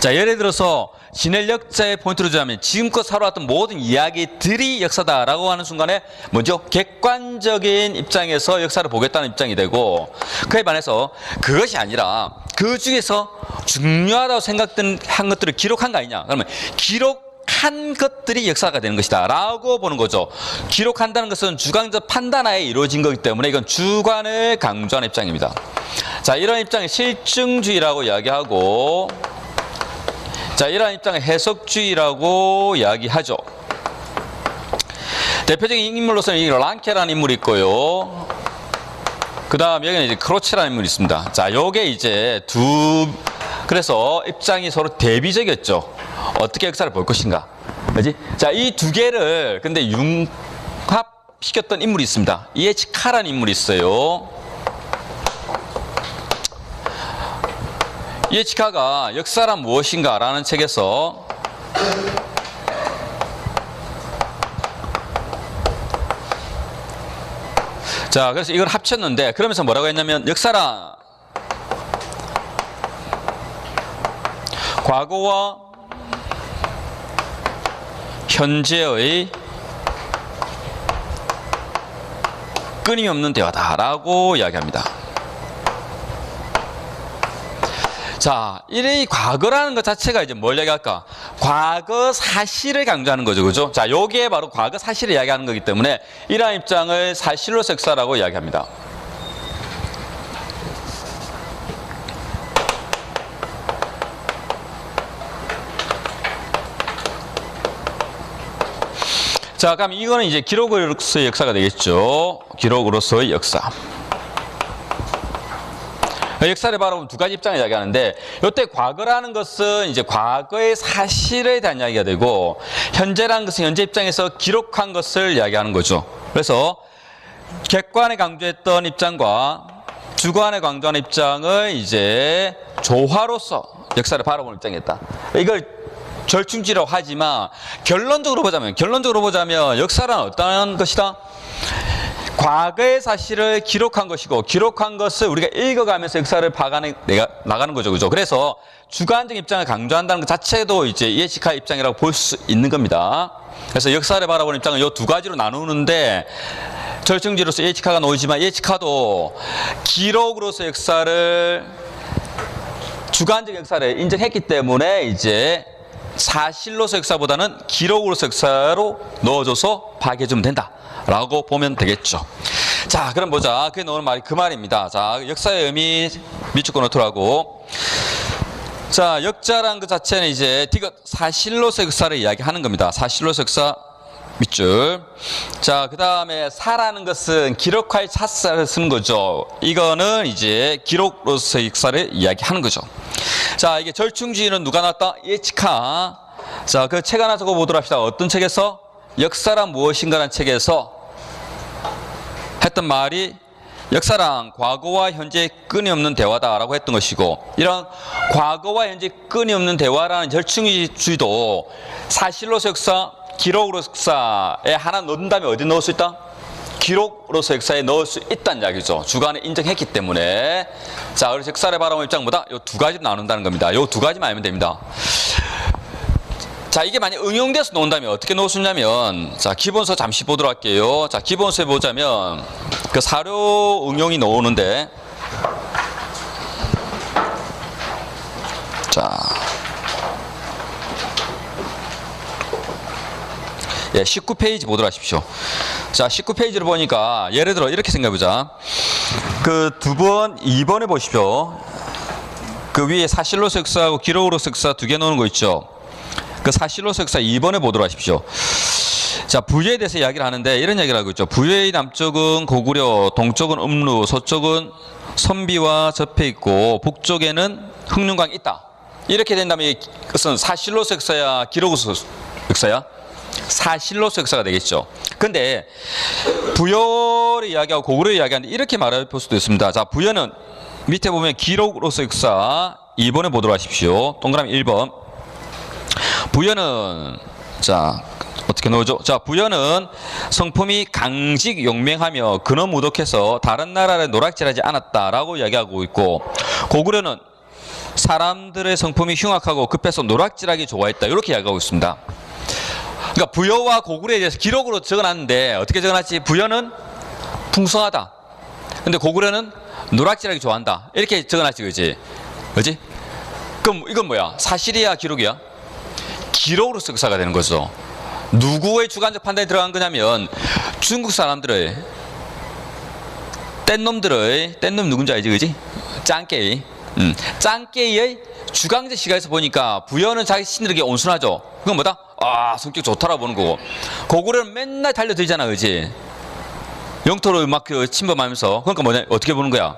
자, 예를 들어서 진헬역자의 포인트로 주자면 지금껏 살아왔던 모든 이야기들이 역사다라고 하는 순간에 먼저 객관적인 입장에서 역사를 보겠다는 입장이 되고, 그에 반해서 그것이 아니라 그 중에서 중요하다고 생각한 것들을 기록한 거 아니냐, 그러면 기록한 것들이 역사가 되는 것이다 라고 보는 거죠. 기록한다는 것은 주관적 판단하에 이루어진 거기 때문에 이건 주관을 강조하는 입장입니다. 자, 이런 입장을 실증주의라고 이야기하고, 자, 이러한 입장을 해석주의라고 이야기하죠. 대표적인 인물로서는 이 랑케라는 인물이 있고요. 그 다음 여기는 이제 크로체라는 인물이 있습니다. 자, 요게 이제 그래서 입장이 서로 대비적이었죠. 어떻게 역사를 볼 것인가. 그지? 자, 이 두 개를 근데 융합시켰던 인물이 있습니다. 이에치카라는 인물이 있어요. 이에치카가 역사란 무엇인가 라는 책에서 자, 그래서 이걸 합쳤는데 그러면서 뭐라고 했냐면 역사란 과거와 현재의 끊임없는 대화다라고 이야기합니다. 자, 이 과거라는 것 자체가 이제 뭘 이야기할까? 과거 사실을 강조하는 거죠, 그죠? 자, 요게 바로 과거 사실을 이야기하는 거기 때문에 이러한 입장을 사실로서 역사라고 이야기합니다. 자, 그럼 이거는 이제 기록으로서의 역사가 되겠죠. 기록으로서의 역사. 역사를 바라보면 두 가지 입장을 이야기하는데, 이때 과거라는 것은 이제 과거의 사실에 대한 이야기가 되고, 현재라는 것은 현재 입장에서 기록한 것을 이야기하는 거죠. 그래서 객관에 강조했던 입장과 주관에 강조하는 입장을 이제 조화로서 역사를 바라보는 입장이었다. 이걸 절충지라고 하지만 결론적으로 보자면 역사란 어떠한 것이다? 과거의 사실을 기록한 것이고 기록한 것을 우리가 읽어가면서 역사를 나가는 거죠. 그죠? 그래서 주관적 입장을 강조한다는 것 자체도 이제 이에치카의 입장이라고 볼 수 있는 겁니다. 그래서 역사를 바라보는 입장은 이 두 가지로 나누는데 절충지로서 이에치카가 나오지만 이에치카도 기록으로서 역사를 주관적 역사를 인정했기 때문에 이제 사실로서 역사보다는 기록으로서 역사로 넣어줘서 파악해주면 된다라고 보면 되겠죠. 자, 그럼 보자. 그게 나오는 말이 그 말입니다. 자, 역사의 의미 밑줄 끊어두라고. 자, 역자라는 것 자체는 이제 디귿 사실로서 역사를 이야기하는 겁니다. 사실로서 역사 밑줄. 자, 그 다음에 사라는 것은 기록할 차사를 쓰는 거죠. 이거는 이제 기록으로서 역사를 이야기하는 거죠. 자, 이게 절충주의는 누가 나왔다? 이에치카. 자, 그 책 하나 적어보도록 합시다. 어떤 책에서? 역사란 무엇인가라는 책에서 했던 말이 역사란 과거와 현재의 끊임없는 대화다라고 했던 것이고, 이런 과거와 현재 끊임없는 대화라는 절충주의도 사실로서 역사, 기록으로서 역사에 하나 넣는다면 어디 넣을 수 있다? 기록으로서 역사에 넣을 수 있다는 이야기죠. 주관에 인정했기 때문에. 자, 그래서 역사를 바라보는 입장보다 이 두 가지로 나눈다는 겁니다. 이 두 가지만 알면 됩니다. 자, 이게 만약 응용돼서 놓는다면 어떻게 놓을 수 있냐면, 자, 기본서 잠시 보도록 할게요. 자, 기본서에 보자면 그 사료 응용이 나오는데, 자, 예, 19페이지 보도록 하십시오. 자, 19페이지를 보니까 예를 들어 이렇게 생각해보자. 그 두 번, 2번에 보십시오. 그 위에 사실로서 역사하고 기록으로서 역사 두 개 놓는 거 있죠. 그 사실로서 역사 2번에 보도록 하십시오. 자, 부여에 대해서 이야기를 하는데 이런 이야기를 하고 있죠. 부여의 남쪽은 고구려, 동쪽은 음루, 서쪽은 선비와 접해 있고 북쪽에는 흑룡강이 있다. 이렇게 된다면 이것은 사실로서 역사야, 기록으로서 역사야? 사실로서 역사가 되겠죠. 근데 부여를 이야기하고 고구려를 이야기하는데 이렇게 말해 볼 수도 있습니다. 자, 부여는 밑에 보면 기록으로서 역사 2번에 보도록 하십시오. 동그라미 1번. 부여는, 자, 어떻게 나오죠? 자, 부여는 성품이 강직 용맹하며 근엄 무독해서 다른 나라를 노략질하지 않았다라고 이야기하고 있고, 고구려는 사람들의 성품이 흉악하고 급해서 노략질하기 좋아했다, 이렇게 이야기하고 있습니다. 그러니까 부여와 고구려에 대해서 기록으로 적어놨는데 어떻게 적어놨지? 부여는 풍성하다. 근데 고구려는 노략질하기 좋아한다. 이렇게 적어놨지, 그지? 그지? 그럼 이건 뭐야? 사실이야, 기록이야? 기록으로서 역사가 되는 거죠. 누구의 주관적 판단이 들어간 거냐면 중국 사람들의 뗀놈 누군지 알지, 그지? 짱깨이. 짱깨이의 주관적 시각에서 보니까 부여는 자기 신들에게 온순하죠. 그건 뭐다? 아, 성격 좋다라고 보는 거고, 고구려는 맨날 달려들잖아, 그지? 영토를 막 침범하면서. 그러니까 뭐냐? 어떻게 보는 거야?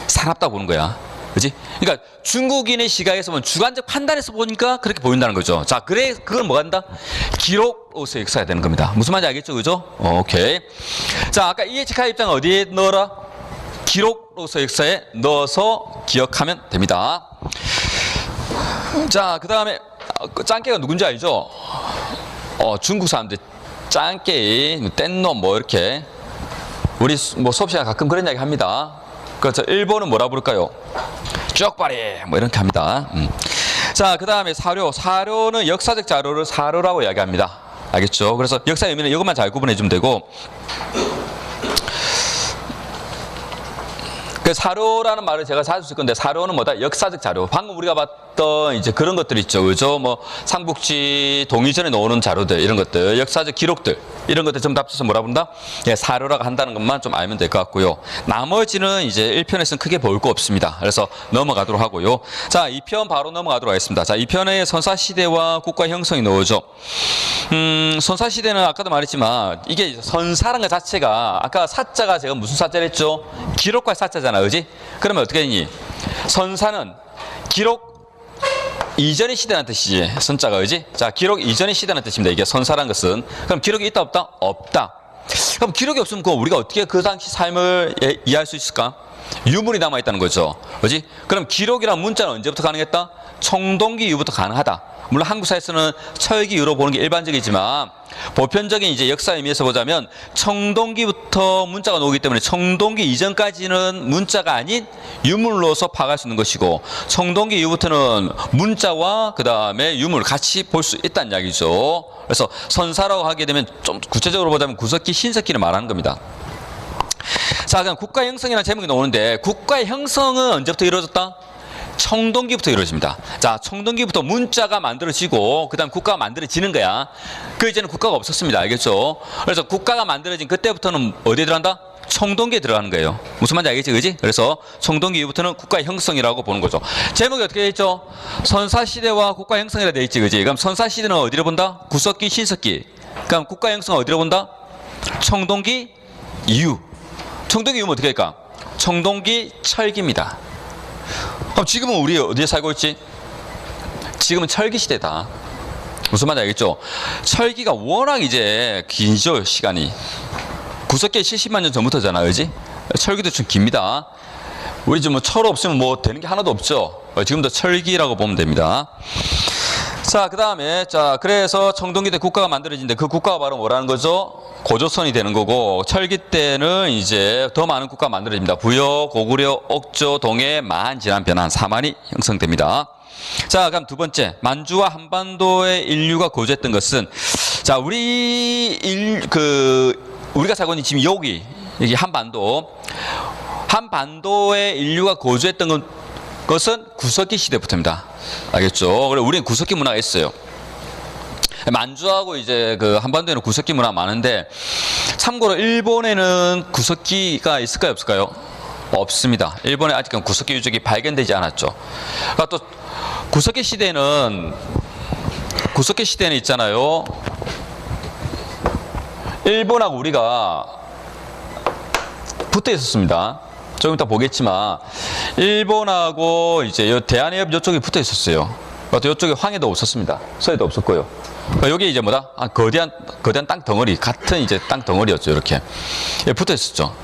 사납다고 보는 거야. 그지? 그러니까 중국인의 시각에서 보면 주관적 판단에서 보니까 그렇게 보인다는 거죠. 자, 그래, 그걸 뭐 한다? 기록으로서 역사가 되는 겁니다. 무슨 말인지 알겠죠? 그죠? 오케이. 자, 아까 EHK 입장은 어디에 넣어라? 기록으로서 역사에 넣어서 기억하면 됩니다. 자, 그 다음에 짱깨가 누군지 알죠? 중국 사람들 짱깨, 뗀놈 뭐 이렇게 우리 뭐 수업 시간에 가끔 그런 이야기 합니다. 그래서 일본은 뭐라 부를까요? 쪽발이 뭐 이렇게 합니다. 자, 그 다음에 사료는 역사적 자료를 사료라고 이야기합니다. 알겠죠? 그래서 역사 의미는 이것만 잘 구분해 주면 되고, 그 사료라는 말을 제가 자주 쓸 건데, 사료는 뭐다? 역사적 자료. 방금 우리가 봤던 이제 그런 것들 있죠. 그죠? 뭐, 삼국지 동의전에 나오는 자료들, 이런 것들, 역사적 기록들, 이런 것들 전부 다 합쳐서 뭐라 부른다? 예, 사료라고 한다는 것만 좀 알면 될 것 같고요. 나머지는 이제 1편에서는 크게 볼 거 없습니다. 그래서 넘어가도록 하고요. 자, 2편 바로 넘어가도록 하겠습니다. 자, 2편에 선사시대와 국가 형성이 나오죠. 선사시대는 아까도 말했지만, 이게 선사라는 것 자체가, 아까 사자가 제가 무슨 사자를 했죠? 기록과 사자잖아. 그지? 그러면 어떻게 되니? 선사는 기록 이전의 시대라는 뜻이지. 선자가, 그지? 자, 기록 이전의 시대라는 뜻입니다. 이게 선사라는 것은. 그럼 기록이 있다, 없다? 없다. 그럼 기록이 없으면 우리가 어떻게 그 당시 삶을 이해할 수 있을까? 유물이 남아있다는 거죠. 그지? 그럼 기록이란 문자는 언제부터 가능했다? 청동기 이후부터 가능하다. 물론 한국 사회에서는 철기 이후로 보는 게 일반적이지만, 보편적인 이제 역사 의미에서 보자면 청동기부터 문자가 나오기 때문에 청동기 이전까지는 문자가 아닌 유물로서 파악할 수 있는 것이고, 청동기 이후부터는 문자와 그 다음에 유물 같이 볼 수 있다는 이야기죠. 그래서 선사라고 하게 되면 좀 구체적으로 보자면 구석기, 신석기를 말하는 겁니다. 자, 그럼 국가 형성이라는 제목이 나오는데, 국가 형성은 언제부터 이루어졌다? 청동기부터 이루어집니다. 자, 청동기부터 문자가 만들어지고 그 다음 국가가 만들어지는 거야. 그 이제는 국가가 없었습니다. 알겠죠? 그래서 국가가 만들어진 그때부터는 어디에 들어간다? 청동기에 들어가는 거예요. 무슨 말인지 알겠지? 그지? 그래서 청동기 이후부터는 국가 형성이라고 보는 거죠. 제목이 어떻게 되어 있죠? 선사시대와 국가 형성이라 되어 있지. 그지? 그럼 선사시대는 어디로 본다? 구석기, 신석기. 그럼 국가 형성은 어디로 본다? 청동기 이후. 청동기 이후면 어떻게 될까? 청동기 철기입니다. 그럼 지금은 우리 어디에 살고 있지? 지금은 철기 시대다. 무슨 말인지 알겠죠? 철기가 워낙 이제 긴죠, 시간이. 구석기 70만 년 전부터잖아, 그지? 철기도 좀 깁니다. 우리 지금 뭐 철 없으면 뭐 되는 게 하나도 없죠. 지금도 철기라고 보면 됩니다. 자, 그 다음에, 자, 그래서 청동기 때 국가가 만들어진데 그 국가가 바로 뭐라는 거죠? 고조선이 되는 거고, 철기 때는 이제 더 많은 국가가 만들어집니다. 부여, 고구려, 옥조, 동해, 만, 진안, 변한, 사만이 형성됩니다. 자, 그럼 두 번째, 만주와 한반도의 인류가 거주했던 것은, 자, 우리가 살고 있는 지금 여기 한반도의 인류가 거주했던 것은 구석기 시대부터입니다. 알겠죠? 그래, 우리는 구석기 문화가 있어요. 만주하고 이제 그 한반도에는 구석기 문화가 많은데, 참고로 일본에는 구석기가 있을까요, 없을까요? 없습니다. 일본에 아직은 구석기 유적이 발견되지 않았죠. 그러니까 또 구석기 시대는 있잖아요. 일본하고 우리가 붙어 있었습니다. 조금 이따 보겠지만, 일본하고 이제 대한해협 이쪽에 붙어 있었어요. 또 이쪽에 황해도 없었습니다. 서해도 없었고요. 여기 이제 뭐다? 거대한 땅 덩어리, 같은 이제 땅 덩어리였죠. 이렇게. 붙어 있었죠.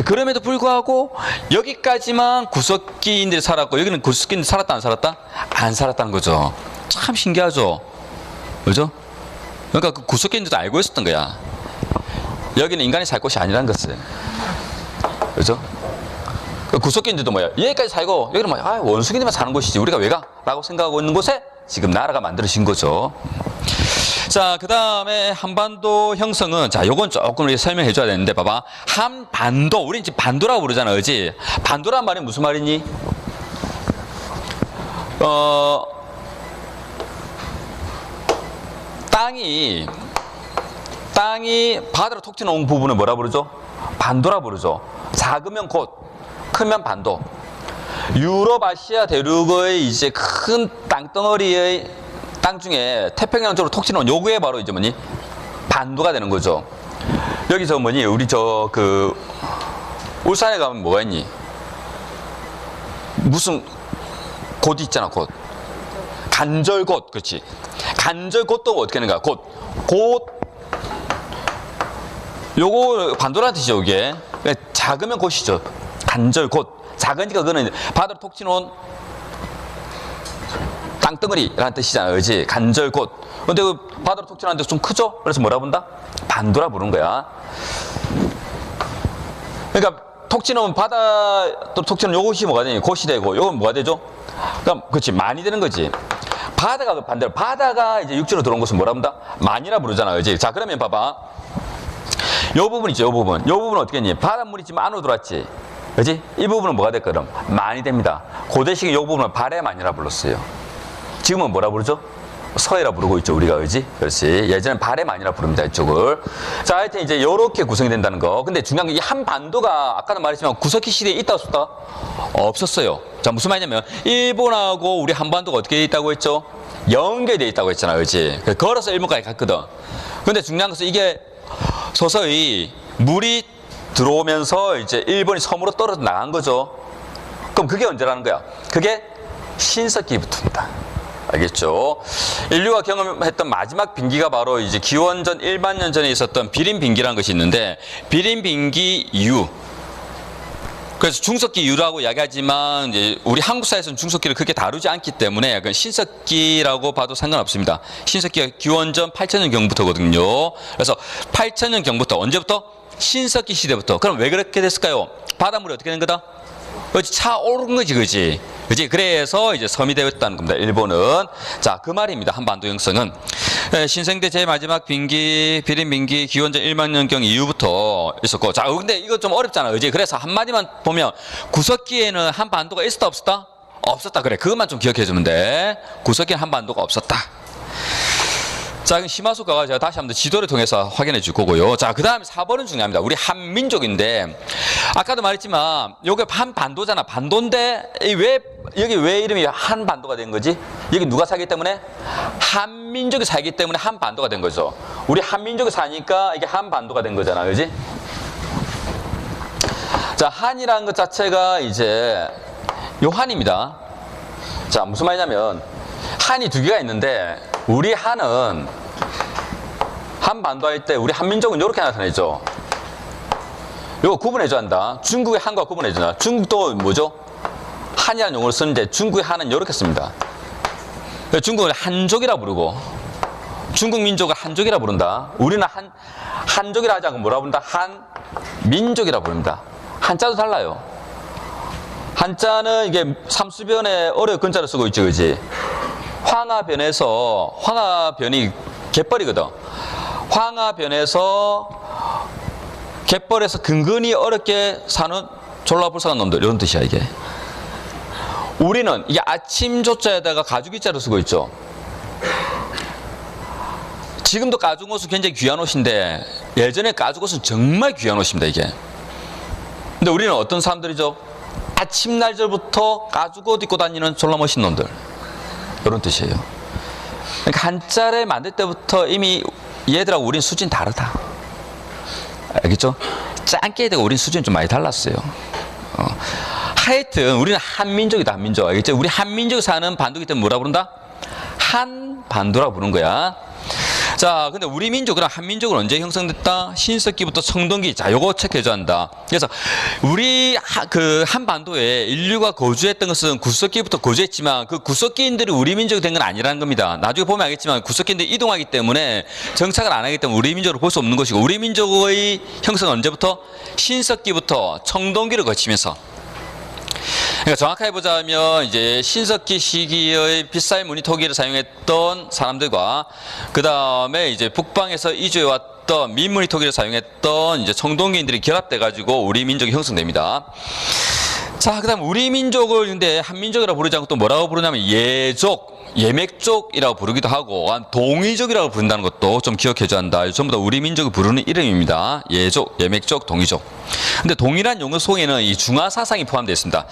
그럼에도 불구하고 여기까지만 구석기인들이 살았고, 여기는 구석기인들이 살았다, 안 살았다? 안 살았다는 거죠. 참 신기하죠. 그죠? 그러니까 그 구석기인들도 알고 있었던 거야. 여기는 인간이 살 곳이 아니라는 것을. 그죠? 구석기인들도 뭐야? 여기까지 살고, 여기는 뭐야? 원숭이들만 사는 곳이지. 우리가 왜 가? 라고 생각하고 있는 곳에 지금 나라가 만들어진 거죠. 자, 그 다음에 한반도 형성은, 자, 요건 조금 우리 설명해 줘야 되는데, 봐봐. 한반도, 우린 지금 반도라고 부르잖아, 그지? 반도란 말이 무슨 말이니? 땅이 바다로 톡 튀어나온 부분을 뭐라 부르죠? 반도라 부르죠. 작으면 곧, 크면 반도. 유럽, 아시아 대륙의 이제 큰 땅덩어리의 땅 중에 태평양 쪽으로 톡 튀어나온 요게 바로 이제 뭐니? 반도가 되는 거죠. 여기서 뭐니? 우리 울산에 가면 뭐가 있니? 무슨 곧 있잖아, 곧. 간절곶, 그렇지. 간절곶도 어떻게 하는가? 곧. 요거 반도라는 뜻이죠, 이게. 작으면 곧이죠. 간절곶. 작으니까 그거는 바다로 톡 치놓은 땅덩어리라는 뜻이잖아요, 그렇지? 간절곶. 근데 그 바다로 톡 치놓은 데좀 크죠? 그래서 뭐라 부른다? 반도라 부른 거야. 그러니까 톡 치놓은 바다로 톡 치놓은 요것이 뭐가 되니? 곧이 되고, 요건 뭐가 되죠? 그럼, 그렇지. 많이 되는 거지. 바다가 반대로, 바다가 이제 육지로 들어온 것은 뭐라 부른다? 많이라 부르잖아, 그렇지? 자, 그러면 봐봐. 요 부분 있죠, 요 부분. 요 부분은 어떻게 했니? 바닷물이 지금 안으로 들어왔지. 그렇지? 이 부분은 뭐가 될까, 그럼? 많이 됩니다. 고대식의 요 부분은 발해만이라 불렀어요. 지금은 뭐라 부르죠? 서해라 부르고 있죠, 우리가, 그렇지? 그렇지. 예전엔 발해만이라 부릅니다, 이쪽을. 자, 하여튼 이제 요렇게 구성이 된다는 거. 근데 중요한 게 이 한반도가 아까도 말했지만 구석기 시대에 있다 없었다? 없었어요. 자, 무슨 말이냐면 일본하고 우리 한반도가 어떻게 있다고 했죠? 연계되어 있다고 했잖아, 그렇지? 걸어서 일본까지 갔거든. 근데 중요한 것은 이게 서서히 물이 들어오면서 이제 일본이 섬으로 떨어져 나간 거죠. 그럼 그게 언제라는 거야? 그게 신석기부터입니다. 알겠죠? 인류가 경험했던 마지막 빙기가 바로 이제 기원전 1만 년 전에 있었던 비림빙기라는 것이 있는데, 비림빙기 이후. 그래서 중석기 이후라고 이야기하지만 이제 우리 한국 사회에서는 중석기를 그렇게 다루지 않기 때문에 약간 신석기라고 봐도 상관없습니다. 신석기가 기원전 8천년 경부터거든요. 그래서 8천년 경부터 언제부터? 신석기 시대부터. 그럼 왜 그렇게 됐을까요? 바닷물이 어떻게 된 거다? 그렇지, 차오른 거지, 그지? 그지? 그래서 이제 섬이 되었다는 겁니다, 일본은. 자, 그 말입니다, 한반도 형성은. 신생대 제일 마지막 빙기, 비림빙기, 기원전 1만 년경 이후부터 있었고. 자, 근데 이거 좀 어렵잖아, 그지? 그래서 한마디만 보면, 구석기에는 한반도가 있었다, 없었다? 없었다, 그래. 그것만 좀 기억해 주면 돼. 구석기에는 한반도가 없었다. 자, 심화수가가 제가 다시 한번 지도를 통해서 확인해 줄 거고요. 자, 그 다음에 4번은 중요합니다. 우리 한민족인데, 아까도 말했지만, 요게 한반도잖아. 반도인데, 여기 왜 이름이 한반도가 된 거지? 여기 누가 살기 때문에? 한민족이 살기 때문에 한반도가 된 거죠. 우리 한민족이 사니까 이게 한반도가 된 거잖아. 그지? 자, 한이라는 것 자체가 이제, 요 한입니다. 자, 무슨 말이냐면, 한이 두 개가 있는데, 우리 한은 한반도 할 때 우리 한민족은 이렇게 나타내죠. 이거 구분해줘야 한다. 중국의 한과 구분해줘야 한다. 중국도 뭐죠? 한이라는 용어를 쓰는데 중국의 한은 이렇게 씁니다. 중국은 한족이라 부르고 중국 민족을 한족이라 부른다. 우리는 한족이라 하지 않고 뭐라 부른다? 한민족이라 부릅니다. 한자도 달라요. 한자는 이게 삼수변에 어려운 근자를 쓰고 있죠, 그지? 황하변이 갯벌이거든. 황하변에서 갯벌에서 근근히 어렵게 사는 졸라불쌍한 놈들, 이런 뜻이야, 이게. 우리는 이게 아침조자에다가 가죽이자로 쓰고 있죠. 지금도 가죽옷은 굉장히 귀한 옷인데, 예전에 가죽옷은 정말 귀한 옷입니다, 이게. 근데 우리는 어떤 사람들이죠? 아침날절부터 가죽옷 입고 다니는 졸라 멋있는 놈들. 이런 뜻이에요. 그러니까 한자를 만들 때부터 이미 얘들하고 우린 수준이 다르다. 알겠죠? 짱깨 되고 우린 수준이 좀 많이 달랐어요. 하여튼 우리는 한민족이다, 한민족. 알겠죠? 우리 한민족이 사는 반도이기 때문에 뭐라 부른다? 한반도라고 부르는 거야. 자, 근데 우리 민족은 한민족은 언제 형성됐다? 신석기부터 청동기. 자, 요거 체크해줘야 한다. 그래서 우리 그 한반도에 인류가 거주했던 것은 구석기부터 거주했지만 그 구석기인들이 우리 민족이 된 건 아니라는 겁니다. 나중에 보면 알겠지만 구석기인들이 이동하기 때문에 정착을 안 하기 때문에 우리 민족으로 볼 수 없는 것이고, 우리 민족의 형성은 언제부터? 신석기부터 청동기를 거치면서. 그러니까 정확하게 보자면 이제 신석기 시기의 빗살 무늬 토기를 사용했던 사람들과 그 다음에 이제 북방에서 이주해 왔던 민무늬 토기를 사용했던 이제 청동기인들이 결합돼 가지고 우리 민족이 형성됩니다. 자, 그다음 우리 민족을 근데 한민족이라고 부르지 않고 또 뭐라고 부르냐면 예맥족이라고 부르기도 하고 동이족이라고 부른다는 것도 좀 기억해줘야 한다. 전부 다 우리 민족이 부르는 이름입니다. 예족, 예맥족, 동이족. 근데 동일한 용어 속에는 이 중화 사상이 포함되어 있습니다.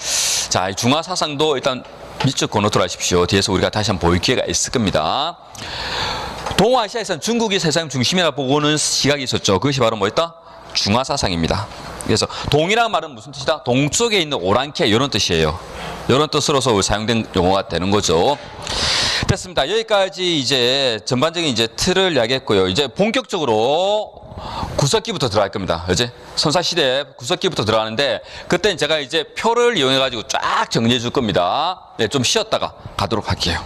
자, 이 중화 사상도 일단 밑줄 그어놓도록 하십시오. 뒤에서 우리가 다시 한번 볼 기회가 있을 겁니다. 동아시아에서는 중국이 세상 중심이라 보고는 시각이 있었죠. 그것이 바로 뭐였다? 중화 사상입니다. 그래서 동이라는 말은 무슨 뜻이다? 동쪽에 있는 오랑캐 이런 뜻이에요. 이런 뜻으로서 사용된 용어가 되는 거죠. 됐습니다. 여기까지 이제 전반적인 이제 틀을 이야기했고요. 이제 본격적으로 구석기부터 들어갈 겁니다. 그지? 선사시대 구석기부터 들어가는데, 그때는 제가 이제 표를 이용해가지고 쫙 정리해 줄 겁니다. 네, 좀 쉬었다가 가도록 할게요.